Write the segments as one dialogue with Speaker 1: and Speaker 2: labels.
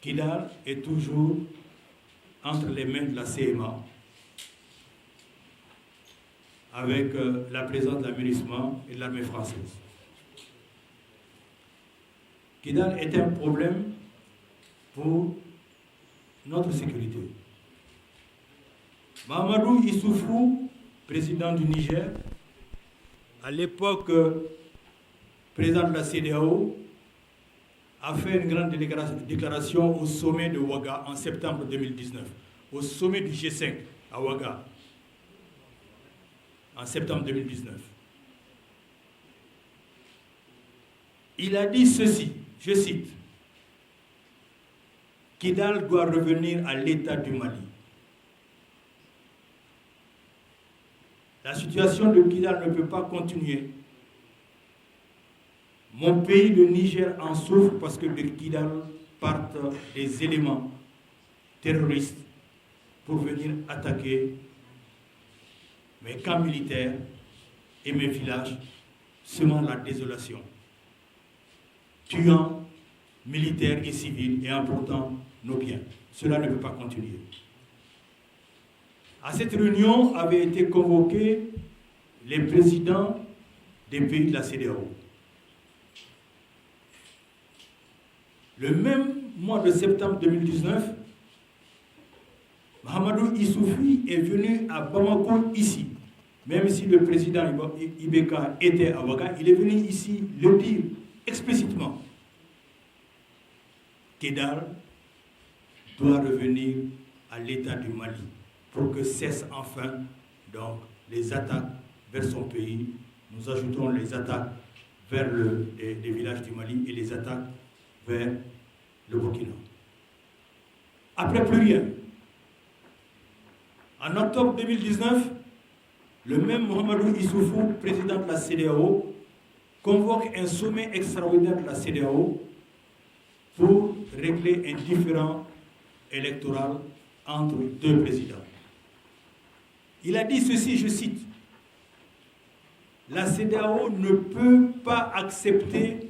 Speaker 1: Kidal est toujours entre les mains de la CMA, avec la présence de la MINUSMA et de l'armée française. Kidal est un problème pour notre sécurité. Mahamadou Issoufou, président du Niger, à l'époque président de la CEDEAO, a fait une grande déclaration au sommet de Ouaga en septembre 2019, au sommet du G5 à Ouaga, en septembre 2019. Il a dit ceci, je cite, « Kidal doit revenir à l'état du Mali. La situation de Kidal ne peut pas continuer. Mon pays, le Niger, en souffre parce que de Kidal partent des éléments terroristes pour venir attaquer mes camps militaires et mes villages, semant la désolation, tuant militaires et civils et emportant nos biens. Cela ne peut pas continuer. » À cette réunion avaient été convoqués les présidents des pays de la CEDEAO. Le même mois de septembre 2019, Mahamadou Issoufou est venu à Bamako ici. Même si le président Ibeka était à Ouaga, il est venu ici le dire explicitement. Kidal doit revenir à l'état du Mali pour que cessent enfin donc, les attaques vers son pays. Nous ajouterons les attaques vers les villages du Mali et les attaques vers le Burkina. Après, plus rien. En octobre 2019, le même Mahamadou Issoufou, président de la CEDEAO, convoque un sommet extraordinaire de la CEDEAO pour régler un différend électoral entre deux présidents. Il a dit ceci, je cite, « La CEDEAO ne peut pas accepter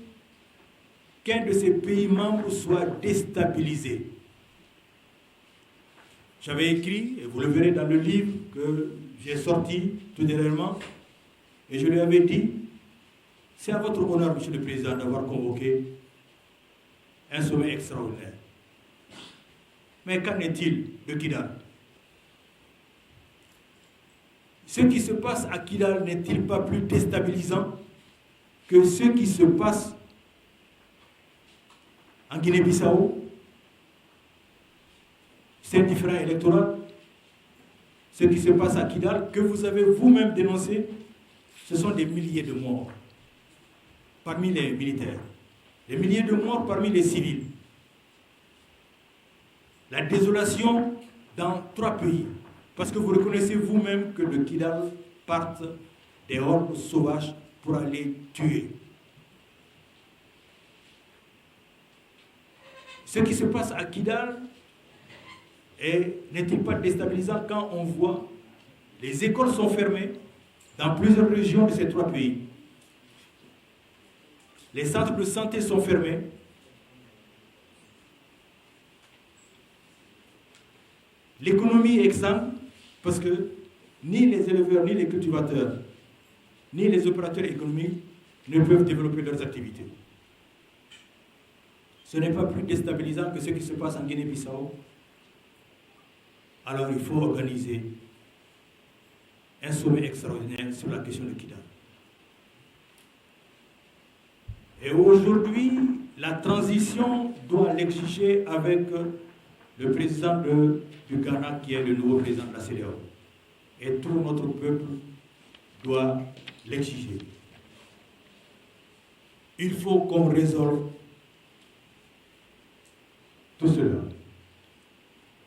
Speaker 1: qu'un de ses pays membres soit déstabilisé. » J'avais écrit, et vous le verrez dans le livre que j'ai sorti tout dernièrement, et je lui avais dit, c'est à votre honneur, Monsieur le Président, d'avoir convoqué un sommet extraordinaire. Mais qu'en est-il de Kidal? Ce qui se passe à Kidal n'est-il pas plus déstabilisant que ce qui se passe en Guinée-Bissau? C'est un différend électoral. Ce qui se passe à Kidal, que vous avez vous-même dénoncé, ce sont des milliers de morts parmi les militaires, des milliers de morts parmi les civils. La désolation dans 3 pays. Parce que vous reconnaissez vous-même que de Kidal partent des hordes sauvages pour aller tuer. Ce qui se passe à Kidal n'est-il pas déstabilisant quand on voit les écoles sont fermées dans plusieurs régions de ces 3 pays. Les centres de santé sont fermés. L'économie est exsangue parce que ni les éleveurs, ni les cultivateurs, ni les opérateurs économiques ne peuvent développer leurs activités. Ce n'est pas plus déstabilisant que ce qui se passe en Guinée-Bissau. Alors il faut organiser un sommet extraordinaire sur la question de Kidal. Et aujourd'hui, la transition doit l'exiger avec le président du Ghana qui est le nouveau président de la CEDEAO. Et tout notre peuple doit l'exiger. Il faut qu'on résolve tout cela.